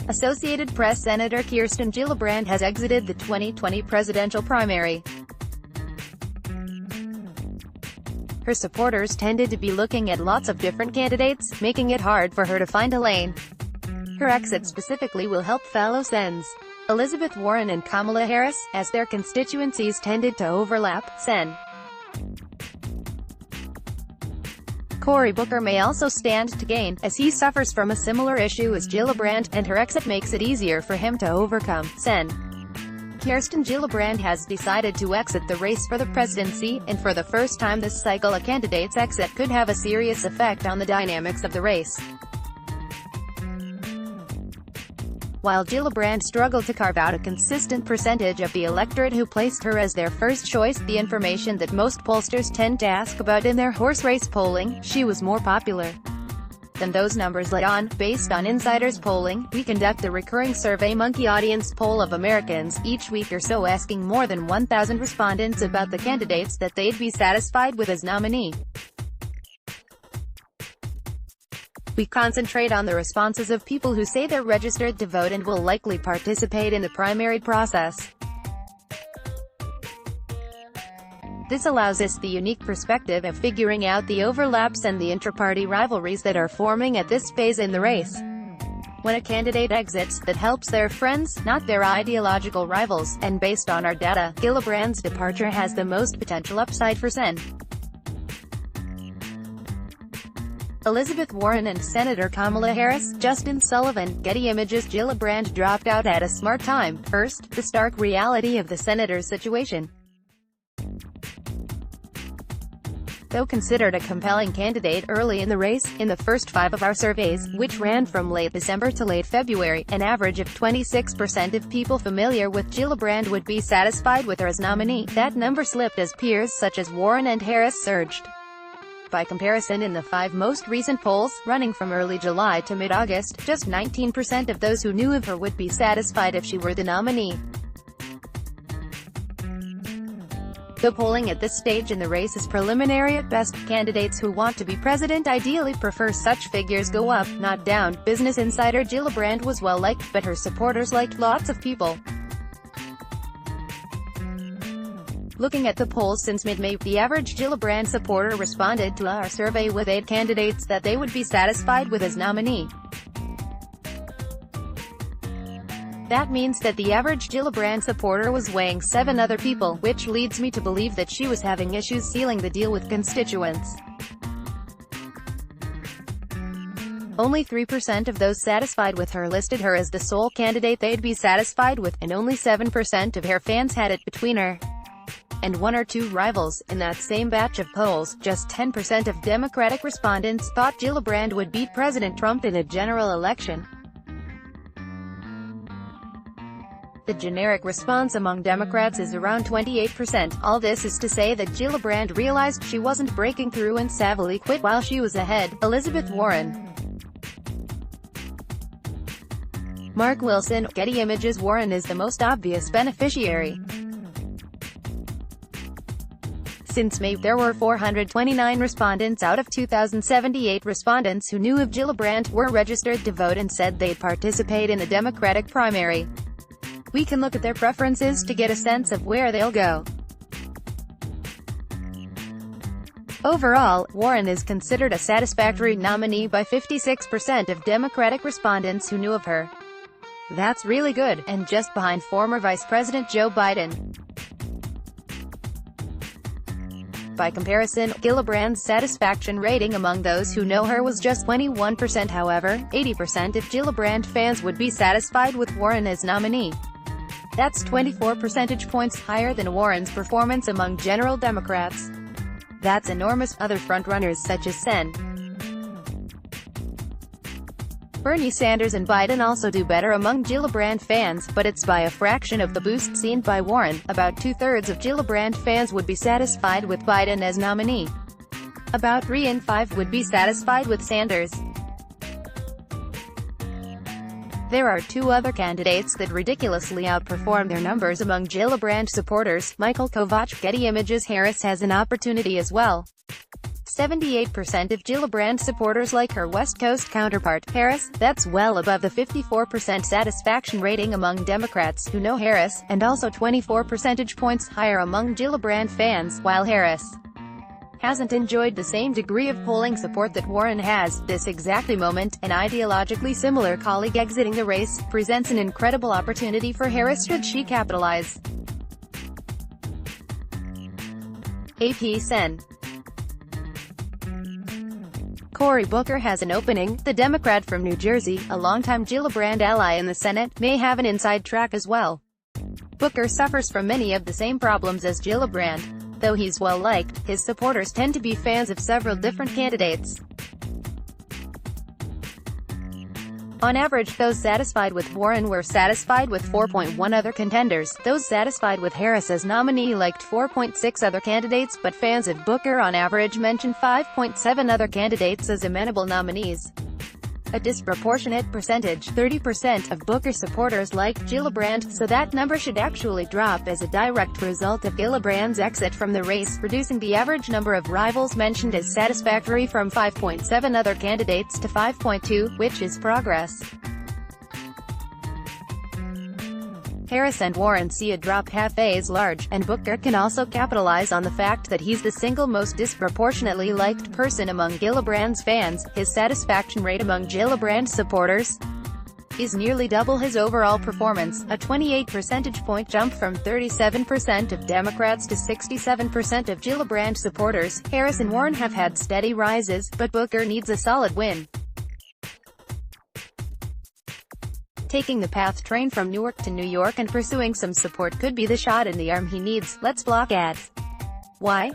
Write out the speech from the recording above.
Associated Press Senator Kirsten Gillibrand has exited the 2020 presidential primary. Her supporters tended to be looking at lots of different candidates, making it hard for her to find a lane. Her exit specifically will help fellow Sens, Elizabeth Warren and Kamala Harris, as their constituencies tended to overlap. Sen. Cory Booker may also stand to gain, as he suffers from a similar issue as Gillibrand, and her exit makes it easier for him to overcome. Sen. Kirsten Gillibrand has decided to exit the race for the presidency, and for the first time this cycle a candidate's exit could have a serious effect on the dynamics of the race. While Gillibrand struggled to carve out a consistent percentage of the electorate who placed her as their first choice, the information that most pollsters tend to ask about in their horse race polling, she was more popular than those numbers let on. Based on insiders polling, we conduct a recurring SurveyMonkey audience poll of Americans, each week or so, asking more than 1,000 respondents about the candidates that they'd be satisfied with as nominee. We concentrate on the responses of people who say they're registered to vote and will likely participate in the primary process. This allows us the unique perspective of figuring out the overlaps and the intra-party rivalries that are forming at this phase in the race. When a candidate exits, that helps their friends, not their ideological rivals, and based on our data, Gillibrand's departure has the most potential upside for Sen. Elizabeth Warren and Senator Kamala Harris. Justin Sullivan, Getty Images. Gillibrand dropped out at a smart time. First, the stark reality of the senator's situation. Though considered a compelling candidate early in the race, in the first 5 of our surveys, which ran from late December to late February, an average of 26% of people familiar with Gillibrand would be satisfied with her as nominee. That number slipped as peers such as Warren and Harris surged. By comparison, in the 5 most recent polls, running from early July to mid-August, just 19% of those who knew of her would be satisfied if she were the nominee. The polling at this stage in the race is preliminary at best. Candidates who want to be president ideally prefer such figures go up, not down. Business Insider. Gillibrand was well liked, but her supporters liked lots of people. Looking at the polls since mid-May, the average Gillibrand supporter responded to our survey with 8 candidates that they would be satisfied with as nominee. That means that the average Gillibrand supporter was weighing 7 other people, which leads me to believe that she was having issues sealing the deal with constituents. Only 3% of those satisfied with her listed her as the sole candidate they'd be satisfied with, and only 7% of her fans had it between her and 1 or 2 rivals. In that same batch of polls, just 10% of Democratic respondents thought Gillibrand would beat President Trump in a general election. The generic response among Democrats is around 28%. All this is to say that Gillibrand realized she wasn't breaking through and savvily quit while she was ahead. Elizabeth Warren. Mark Wilson, Getty Images. Warren is the most obvious beneficiary. Since May, there were 429 respondents out of 2,078 respondents who knew of Gillibrand, were registered to vote and said they'd participate in the Democratic primary. We can look at their preferences to get a sense of where they'll go. Overall, Warren is considered a satisfactory nominee by 56% of Democratic respondents who knew of her. That's really good, and just behind former Vice President Joe Biden. By comparison, Gillibrand's satisfaction rating among those who know her was just 21%. However, 80% of Gillibrand fans would be satisfied with Warren as nominee. That's 24 percentage points higher than Warren's performance among general Democrats. That's enormous. Other frontrunners such as Sen, Bernie Sanders and Biden also do better among Gillibrand fans, but it's by a fraction of the boost seen by Warren. About 2/3 of Gillibrand fans would be satisfied with Biden as nominee. About 3 in 5 would be satisfied with Sanders. There are 2 other candidates that ridiculously outperform their numbers among Gillibrand supporters. Michael Kovach, Getty Images. Harris has an opportunity as well. 78% of Gillibrand supporters like her West Coast counterpart, Harris. That's well above the 54% satisfaction rating among Democrats who know Harris, and also 24 percentage points higher among Gillibrand fans, while Harris hasn't enjoyed the same degree of polling support that Warren has. This exactly moment, an ideologically similar colleague exiting the race, presents an incredible opportunity for Harris should she capitalize. AP Sen. Cory Booker has an opening. The Democrat from New Jersey, a longtime Gillibrand ally in the Senate, may have an inside track as well. Booker suffers from many of the same problems as Gillibrand. Though he's well-liked, his supporters tend to be fans of several different candidates. On average, those satisfied with Warren were satisfied with 4.1 other contenders. Those satisfied with Harris as nominee liked 4.6 other candidates, but fans of Booker on average mentioned 5.7 other candidates as amenable nominees. A disproportionate percentage, 30% of Booker supporters liked Gillibrand, so that number should actually drop as a direct result of Gillibrand's exit from the race, reducing the average number of rivals mentioned as satisfactory from 5.7 other candidates to 5.2, which is progress. Harris and Warren see a drop half as large, and Booker can also capitalize on the fact that he's the single most disproportionately liked person among Gillibrand's fans. His satisfaction rate among Gillibrand supporters is nearly double his overall performance, a 28 percentage point jump from 37% of Democrats to 67% of Gillibrand supporters. Harris and Warren have had steady rises, but Booker needs a solid win. Taking the PATH train from Newark to New York and pursuing some support could be the shot in the arm he needs. Let's block ads. Why?